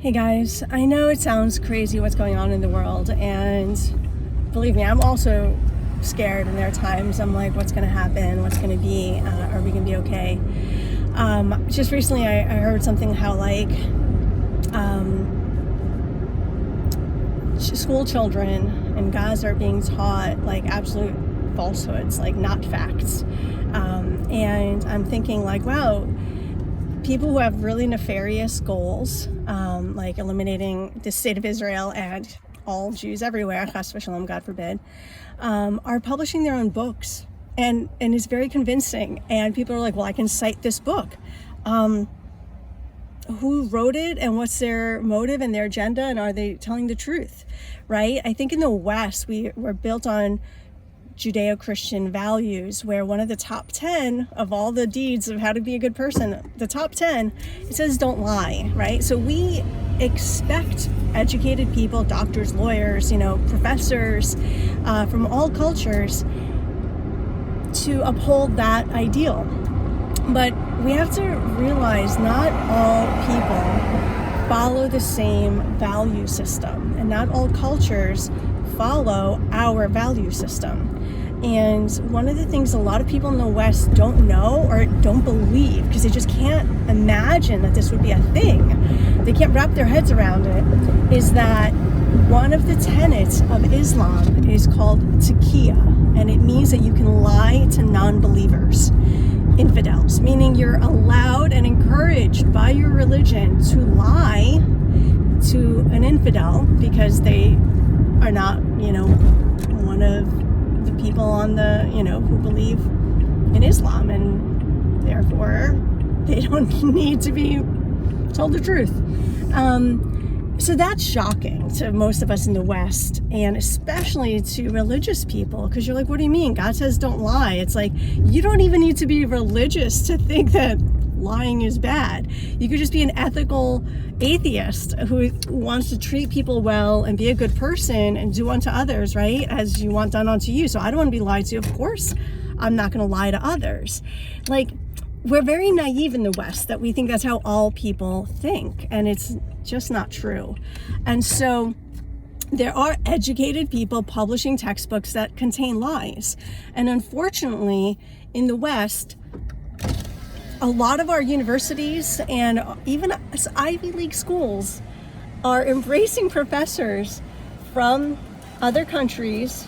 Hey guys, I know it sounds crazy what's going on in the world, and believe me, I'm also scared, and there are times I'm like, what's going to happen? What's going to be? Are we going to be okay? Just recently I heard something how school children in Gaza are being taught absolute falsehoods, not facts. And I'm thinking wow, people who have really nefarious goals, like eliminating the state of Israel and all Jews everywhere, chas v'shalom, God forbid, are publishing their own books, and it's very convincing. And people are like, well, I can cite this book. Who wrote it, and what's their motive and their agenda, and are they telling the truth, right? I think in the West, we're built on Judeo-Christian values, where one of the top 10 of all the deeds of how to be a good person, the top 10, it says don't lie, right? So we expect educated people, doctors, lawyers, professors from all cultures to uphold that ideal. But we have to realize not all people follow the same value system, and not all cultures follow our value system. And one of the things a lot of people in the West don't know or don't believe, because they just can't imagine that this would be a thing, they can't wrap their heads around it, is that one of the tenets of Islam is called taqiyya, and it means that you can lie to non-believers, infidels, meaning you're allowed and encouraged by your religion to lie to an infidel because they are not, one of the people on the, who believe in Islam, and therefore they don't need to be told the truth. So that's shocking to most of us in the West, and especially to religious people, because you're like, what do you mean? God says don't lie. It's like, you don't even need to be religious to think that lying is bad. You could just be an ethical atheist who wants to treat people well and be a good person and do unto others, right, as you want done unto you. So I don't want to be lied to. Of course I'm not going to lie to others. We're very naive in the West that we think that's how all people think, and it's just not true. And so there are educated people publishing textbooks that contain lies. And unfortunately, in the West, a lot of our universities and even Ivy League schools are embracing professors from other countries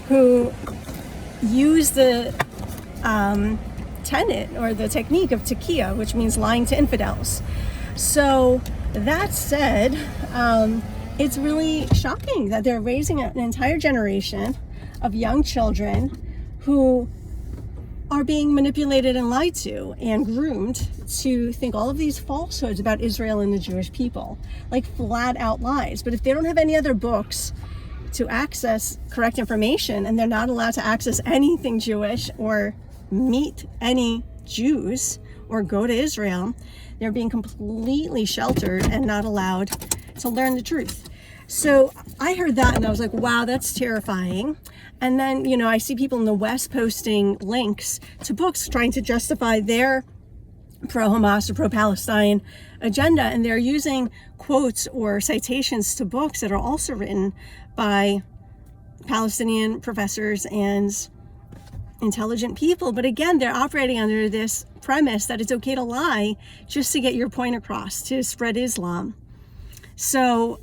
who use the tenet or the technique of taqiyya, which means lying to infidels. So that said, it's really shocking that they're raising an entire generation of young children who are being manipulated and lied to and groomed to think all of these falsehoods about Israel and the Jewish people, flat out lies. But if they don't have any other books to access correct information, and they're not allowed to access anything Jewish or meet any Jews or go to Israel, they're being completely sheltered and not allowed to learn the truth. So I heard that and I was like, wow, that's terrifying. And then, I see people in the West posting links to books trying to justify their pro-Hamas or pro-Palestine agenda, and they're using quotes or citations to books that are also written by Palestinian professors and intelligent people. But again, they're operating under this premise that it's okay to lie just to get your point across, to spread Islam. So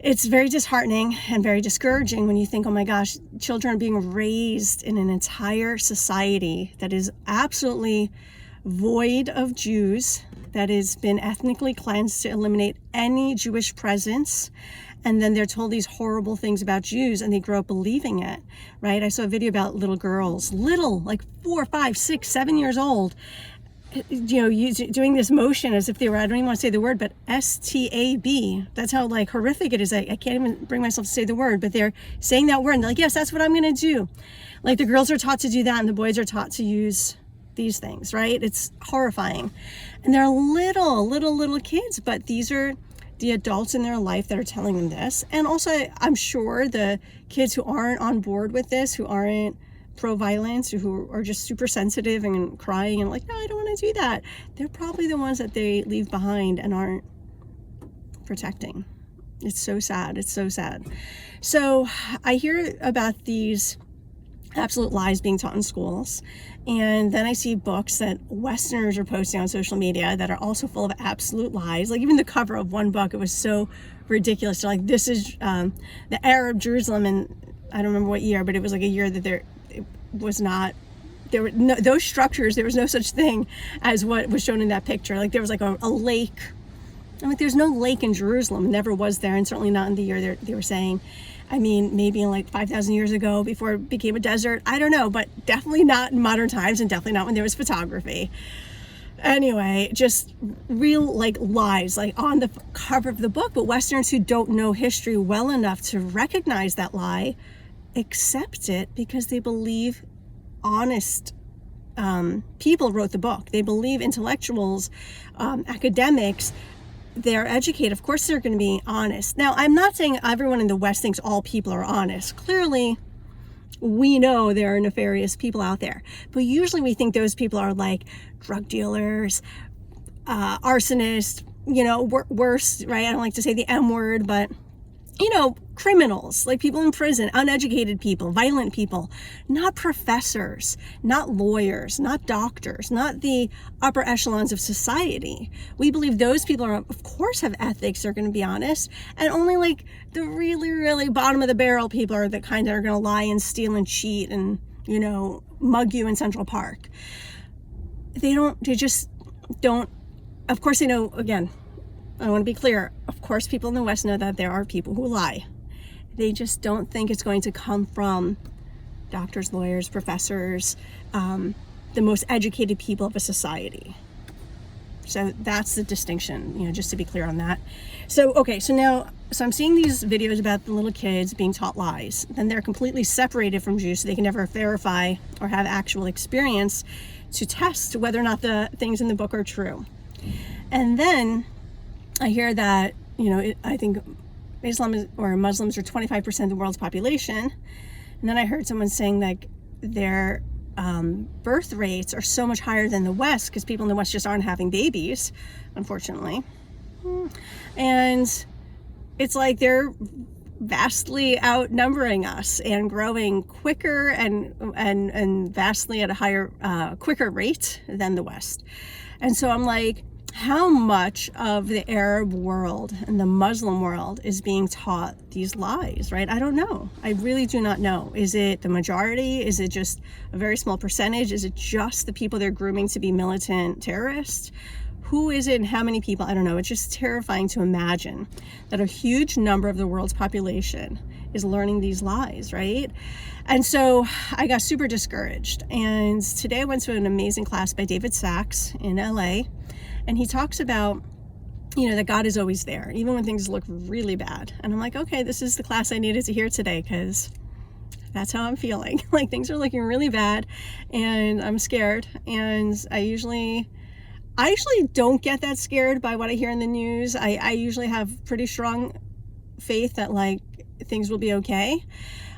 it's very disheartening and very discouraging when you think, oh my gosh, children are being raised in an entire society that is absolutely void of Jews, that has been ethnically cleansed to eliminate any Jewish presence. And then they're told these horrible things about Jews, and they grow up believing it, right? I saw a video about little girls, 4, 5, 6, 7 years old, doing this motion as if they were, I don't even want to say the word, but STAB. That's how horrific it is. I can't even bring myself to say the word, but they're saying that word, and they're like, yes, that's what I'm going to do. The girls are taught to do that, and the boys are taught to use these things, right? It's horrifying. And they're little kids, but these are the adults in their life that are telling them this. And also, I'm sure the kids who aren't on board with this, who aren't pro-violence, who are just super sensitive and crying and no, I don't want to do that, they're probably the ones that they leave behind and aren't protecting. It's so sad. It's so sad. So I hear about these absolute lies being taught in schools, and then I see books that Westerners are posting on social media that are also full of absolute lies. Like even the cover of one book, it was so ridiculous. They're like, this is the Arab Jerusalem, and I don't remember what year, but it was like a year that it was not, there were no, those structures, there was no such thing as what was shown in that picture. Like there was like a lake. I'm like, there's no lake in Jerusalem, never was there, and certainly not in the year they were saying. I mean, maybe in like 5,000 years ago before it became a desert. I don't know, but definitely not in modern times, and definitely not when there was photography. Anyway, just real like lies, like on the cover of the book, but Westerners who don't know history well enough to recognize that lie accept it because they believe honest people wrote the book. They believe intellectuals, academics, they're educated. Of course, they're going to be honest. Now, I'm not saying everyone in the West thinks all people are honest. Clearly, we know there are nefarious people out there. But usually we think those people are like drug dealers, arsonists, worse, right? I don't like to say the M word, but, criminals, like people in prison, uneducated people, violent people, not professors, not lawyers, not doctors, not the upper echelons of society. We believe those people are, of course, have ethics, they're going to be honest, and only like the really, really bottom of the barrel people are the kind that are going to lie and steal and cheat and, mug you in Central Park. They just don't, of course they know, again, I want to be clear, of course people in the West know that there are people who lie. They just don't think it's going to come from doctors, lawyers, professors, the most educated people of a society. So that's the distinction, just to be clear on that. So I'm seeing these videos about the little kids being taught lies. Then they're completely separated from Jews, so they can never verify or have actual experience to test whether or not the things in the book are true. And then I hear that, I think Muslims are 25% of the world's population. And then I heard someone saying like their birth rates are so much higher than the West because people in the West just aren't having babies, unfortunately. And it's like they're vastly outnumbering us and growing quicker and vastly at a higher, quicker rate than the West. And so I'm like, how much of the Arab world and the Muslim world is being taught these lies, right? I don't know. I really do not know. Is it the majority? Is it just a very small percentage? Is it just the people they're grooming to be militant terrorists? Who is it and how many people? I don't know. It's just terrifying to imagine that a huge number of the world's population is learning these lies, right? And so I got super discouraged. And today I went to an amazing class by David Sachs in LA. And he talks about, that God is always there, even when things look really bad. And I'm like, okay, this is the class I needed to hear today because that's how I'm feeling. Like things are looking really bad and I'm scared. And I usually don't get that scared by what I hear in the news. I usually have pretty strong faith that like things will be okay.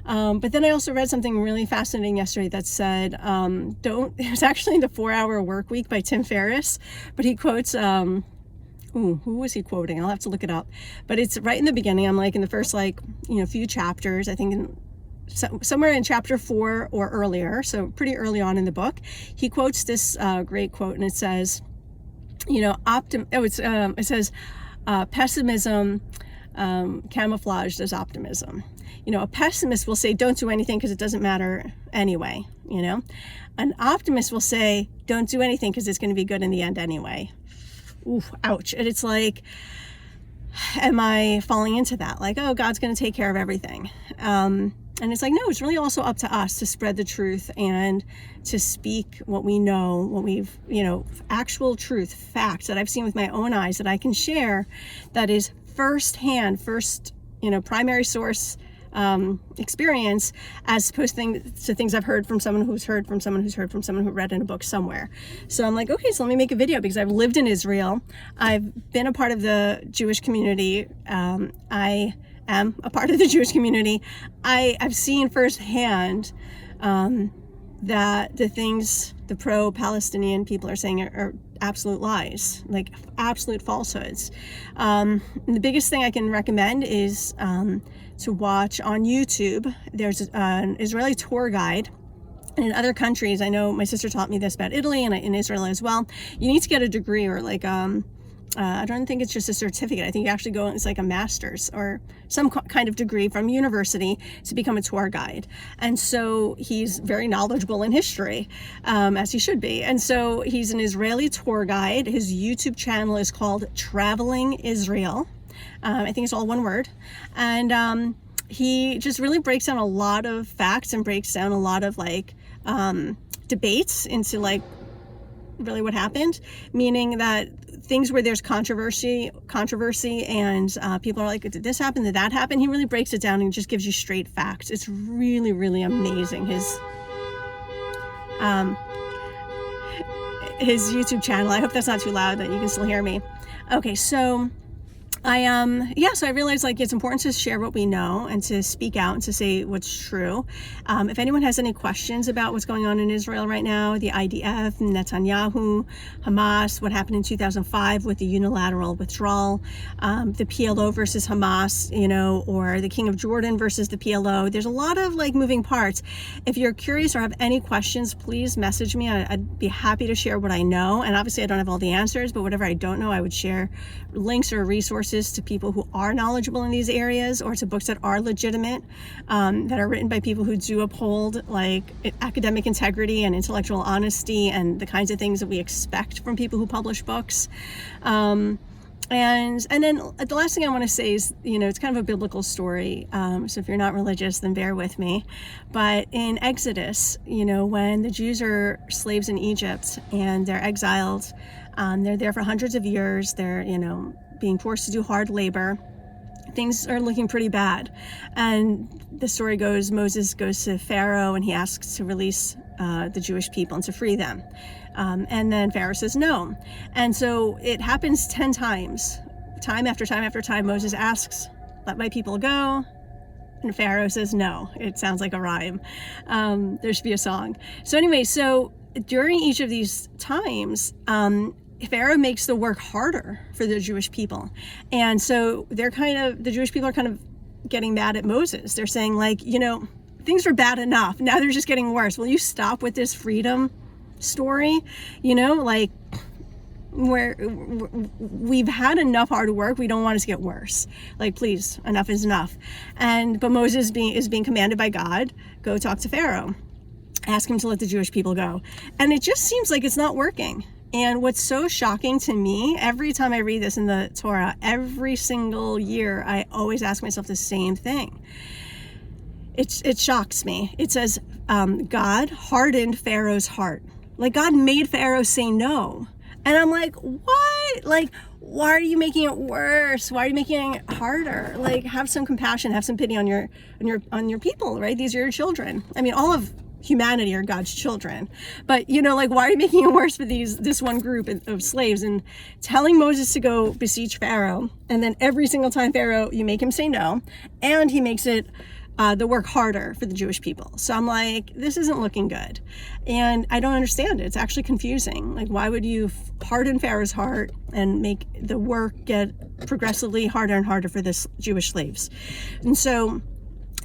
But then I also read something really fascinating yesterday that said, it was actually the 4-Hour Work Week by Tim Ferriss, but he quotes, who was he quoting? I'll have to look it up, but it's right in the beginning. I'm like in the first, few chapters, I think somewhere in chapter 4 or earlier. So pretty early on in the book, he quotes this, great quote. And it says, it says, pessimism, camouflaged as optimism. A pessimist will say, don't do anything because it doesn't matter anyway, An optimist will say, don't do anything because it's going to be good in the end anyway. Ooh, ouch. And it's like, am I falling into that? Like, oh, God's going to take care of everything. And it's like, no, it's really also up to us to spread the truth and to speak what we know, what we've, actual truth, facts that I've seen with my own eyes that I can share that is firsthand, primary source experience, as opposed to things I've heard from someone who's heard from someone who's heard from someone who read in a book somewhere. So I'm like, okay, so let me make a video because I've lived in Israel. I've been a part of the Jewish community. I am a part of the Jewish community. I've seen firsthand that the things the pro-Palestinian people are saying are absolute lies, like absolute falsehoods. The biggest thing I can recommend is to watch on YouTube. There's an Israeli tour guide. And in other countries, I know my sister taught me this about Italy and in Israel as well, you need to get a degree, or like I don't think it's just a certificate. I think you actually go, it's like a master's or some kind of degree from university to become a tour guide. And so he's very knowledgeable in history, as he should be. And so he's an Israeli tour guide. His YouTube channel is called Traveling Israel. I think it's all one word. And he just really breaks down a lot of facts and breaks down a lot of like debates into like really what happened, meaning that things where there's controversy and people are like, did this happen, did that happen? He really breaks it down and just gives you straight facts. It's really, really amazing. His YouTube channel. I hope that's not too loud, that you can still hear me. Okay, so so I realized like it's important to share what we know and to speak out and to say what's true. If anyone has any questions about what's going on in Israel right now, the IDF, Netanyahu, Hamas, what happened in 2005 with the unilateral withdrawal, the PLO versus Hamas, or the King of Jordan versus the PLO, there's a lot of like moving parts. If you're curious or have any questions, please message me. I'd be happy to share what I know. And obviously I don't have all the answers, but whatever I don't know, I would share links or resources to people who are knowledgeable in these areas, or to books that are legitimate, that are written by people who do uphold like academic integrity and intellectual honesty and the kinds of things that we expect from people who publish books. And then the last thing I want to say is, it's kind of a biblical story. So if you're not religious, then bear with me. But in Exodus, when the Jews are slaves in Egypt and they're exiled, they're there for hundreds of years. They're, being forced to do hard labor. Things are looking pretty bad. And the story goes, Moses goes to Pharaoh and he asks to release the Jewish people and to free them. And then Pharaoh says no. And so it happens 10 times. Time after time after time, Moses asks, let my people go. And Pharaoh says no. It sounds like a rhyme. There should be a song. So anyway, during each of these times, Pharaoh makes the work harder for the Jewish people. And so the Jewish people are kind of getting mad at Moses. They're saying like, things were bad enough. Now they're just getting worse. Will you stop with this freedom story? Like where we've had enough hard work. We don't want it to get worse. Like, please, enough is enough. But Moses is being commanded by God, go talk to Pharaoh, ask him to let the Jewish people go. And it just seems like it's not working. And what's so shocking to me, every time I read this in the Torah, every single year, I always ask myself the same thing. It shocks me. It says, God hardened Pharaoh's heart. Like, God made Pharaoh say no. And I'm like, what? Like, why are you making it worse? Why are you making it harder? Like, have some compassion, have some pity on your people, right? These are your children. I mean, all of humanity are God's children, but like, why are you making it worse for this one group of slaves? And telling Moses to go beseech Pharaoh, and then every single time Pharaoh, you make him say no, and he makes it the work harder for the Jewish people. So I'm like, this isn't looking good, and I don't understand it. It's actually confusing. Like, why would you harden Pharaoh's heart and make the work get progressively harder and harder for the Jewish slaves? And so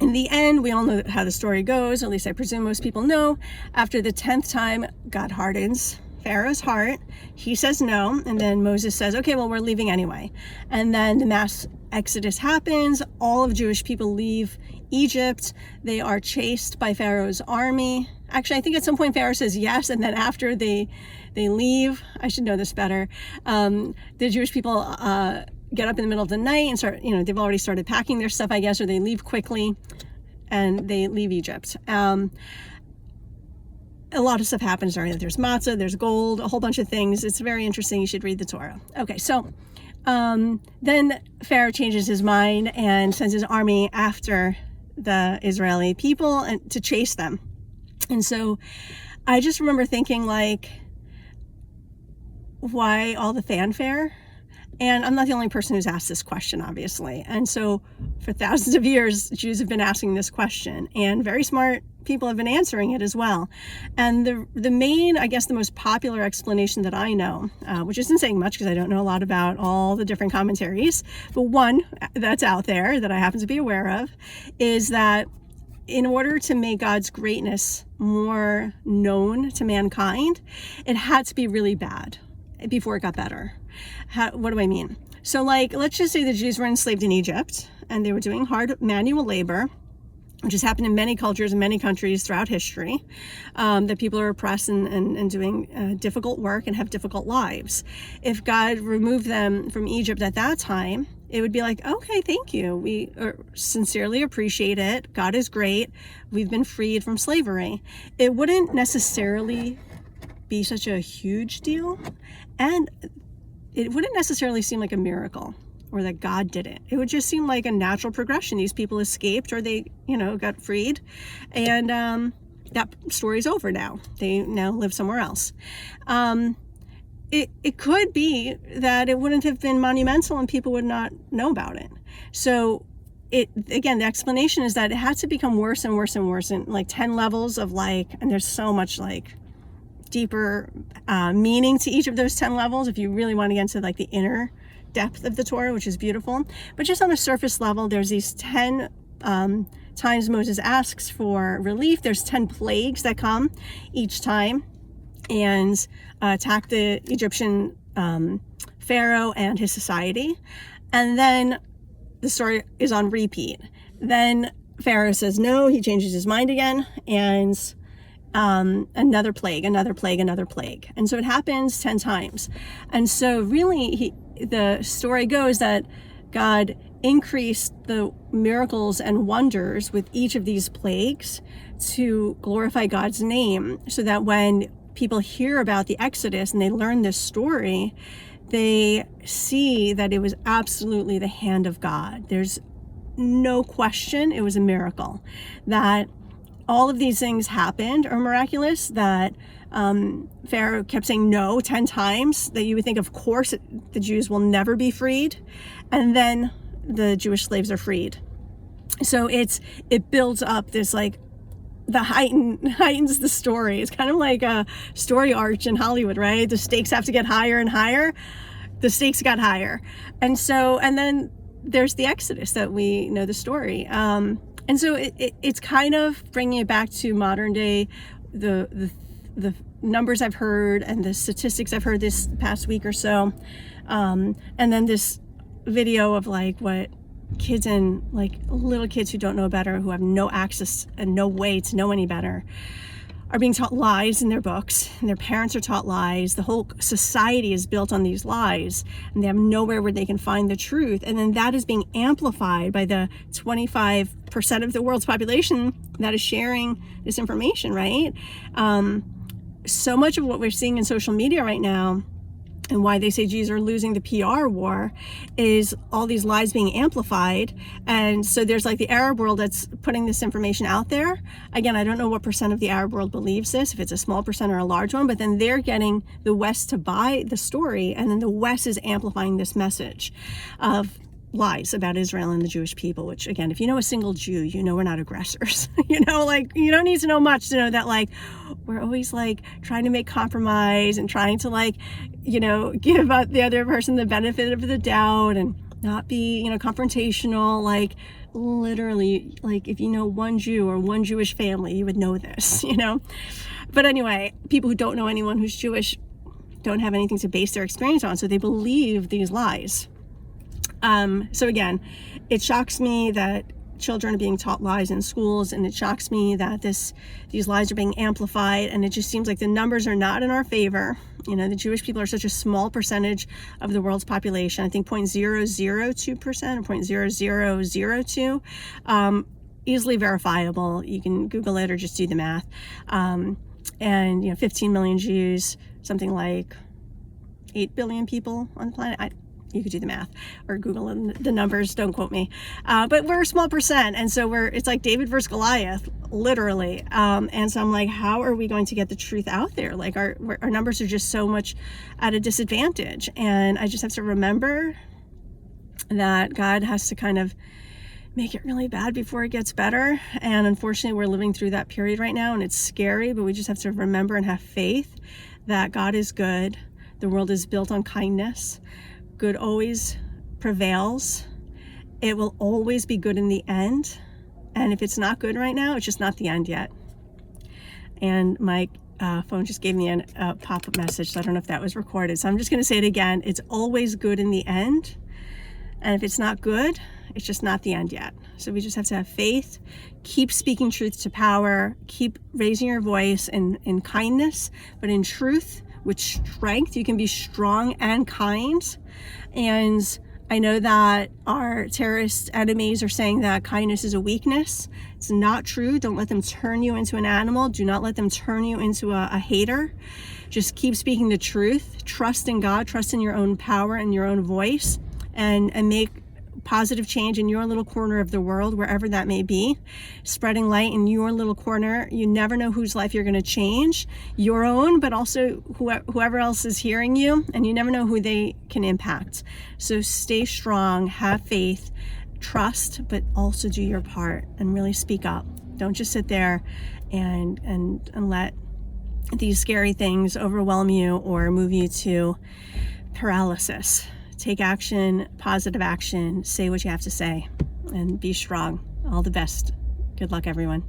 in the end, we all know how the story goes, or at least I presume most people know. After the 10th time, God hardens Pharaoh's heart. He says no, and then Moses says, okay, well, we're leaving anyway. And then the mass exodus happens. All of Jewish people leave Egypt. They are chased by Pharaoh's army. Actually, I think at some point Pharaoh says yes, and then after they leave, I should know this better, the Jewish people get up in the middle of the night and start, they've already started packing their stuff, I guess, or they leave quickly and they leave Egypt. A lot of stuff happens during that. There's matzah, there's gold, a whole bunch of things. It's very interesting. You should read the Torah. Okay, so then Pharaoh changes his mind and sends his army after the Israeli people and to chase them. And so I just remember thinking, like, why all the fanfare? And I'm not the only person who's asked this question, obviously. And so for thousands of years, Jews have been asking this question. And very smart people have been answering it as well. And the main, I guess the most popular explanation that I know, which isn't saying much because I don't know a lot about all the different commentaries, but one that's out there that I happen to be aware of is that in order to make God's greatness more known to mankind, it had to be really bad before it got better. What do I mean? So like, let's just say the Jews were enslaved in Egypt and they were doing hard manual labor, which has happened in many cultures and many countries throughout history, that people are oppressed and doing difficult work and have difficult lives. If God removed them from Egypt at that time, it would be like, okay, thank you. We sincerely appreciate it. God is great. We've been freed from slavery. It wouldn't necessarily be such a huge deal, and it wouldn't necessarily seem like a miracle or that God did it. It would just seem like a natural progression. These people escaped or they, got freed, and that story's over now. They now live somewhere else. It could be that it wouldn't have been monumental and people would not know about it. So again, the explanation is that it had to become worse and worse and worse, and like 10 levels of and there's so much deeper meaning to each of those 10 levels if you really want to get into the inner depth of the Torah, which is beautiful. But just on a surface level, there's these 10 times Moses asks for relief. There's 10 plagues that come each time and attack the Egyptian Pharaoh and his society. And then the story is on repeat. Then Pharaoh says no, he changes his mind again, and another plague. And so it happens 10 times. And so really the story goes that God increased the miracles and wonders with each of these plagues to glorify God's name, so that when people hear about the Exodus and they learn this story, they see that it was absolutely the hand of God. There's no question it was a miracle, that all of these things happened are miraculous, that Pharaoh kept saying no 10 times, that you would think, of course, the Jews will never be freed. And then the Jewish slaves are freed. So it builds up this heightens the story. It's kind of like a story arch in Hollywood, right? The stakes have to get higher and higher. The stakes got higher. And then there's the Exodus that we know the story. And so it's kind of bringing it back to modern day, the numbers I've heard and the statistics I've heard this past week or so. And then this video of what kids and little kids who don't know better, who have no access and no way to know any better, are being taught lies in their books, and their parents are taught lies. The whole society is built on these lies, and they have nowhere where they can find the truth. And then that is being amplified by the 25% of the world's population that is sharing this information, right? So much of what we're seeing in social media right now, and why they say Jews are losing the PR war, is all these lies being amplified. And so there's the Arab world that's putting this information out there. Again, I don't know what percent of the Arab world believes this, if it's a small percent or a large one, but then they're getting the West to buy the story, and then the West is amplifying this message of lies about Israel and the Jewish people, which, again, if you know a single Jew, you know we're not aggressors. You don't need to know much to know that we're always trying to make compromise and trying to give the other person the benefit of the doubt and not be confrontational. Literally, if you know one Jew or one Jewish family, you would know this, But anyway, people who don't know anyone who's Jewish don't have anything to base their experience on, so they believe these lies. So again, it shocks me that children are being taught lies in schools, and it shocks me that these lies are being amplified, and it just seems like the numbers are not in our favor. The Jewish people are such a small percentage of the world's population. I think 0.002% or 0.0002, easily verifiable. You can Google it or just do the math. And 15 million Jews, something like 8 billion people on the planet. You could do the math or Google the numbers, don't quote me. But we're a small percent. And so it's like David versus Goliath, literally. And so I'm how are we going to get the truth out there? Our numbers are just so much at a disadvantage. And I just have to remember that God has to kind of make it really bad before it gets better. And unfortunately, we're living through that period right now, and it's scary, but we just have to remember and have faith that God is good. The world is built on kindness. Good always prevails. It will always be good in the end. And if it's not good right now, it's just not the end yet. And my phone just gave me a pop-up message, so I don't know if that was recorded. So I'm just going to say it again. It's always good in the end. And if it's not good, it's just not the end yet. So we just have to have faith, keep speaking truth to power, keep raising your voice in kindness, but in truth, with strength. You can be strong and kind. And I know that our terrorist enemies are saying that kindness is a weakness. It's not true. Don't let them turn you into an animal. Do not let them turn you into a hater. Just keep speaking the truth. Trust in God. Trust in your own power and your own voice, and make positive change in your little corner of the world, wherever that may be. Spreading light in your little corner. You never know whose life you're going to change, your own, but also whoever else is hearing you, and you never know who they can impact. So stay strong, have faith, trust, but also do your part and really speak up. Don't just sit there and let these scary things overwhelm you or move you to paralysis. Take action, positive action, say what you have to say, and be strong. All the best. Good luck, everyone.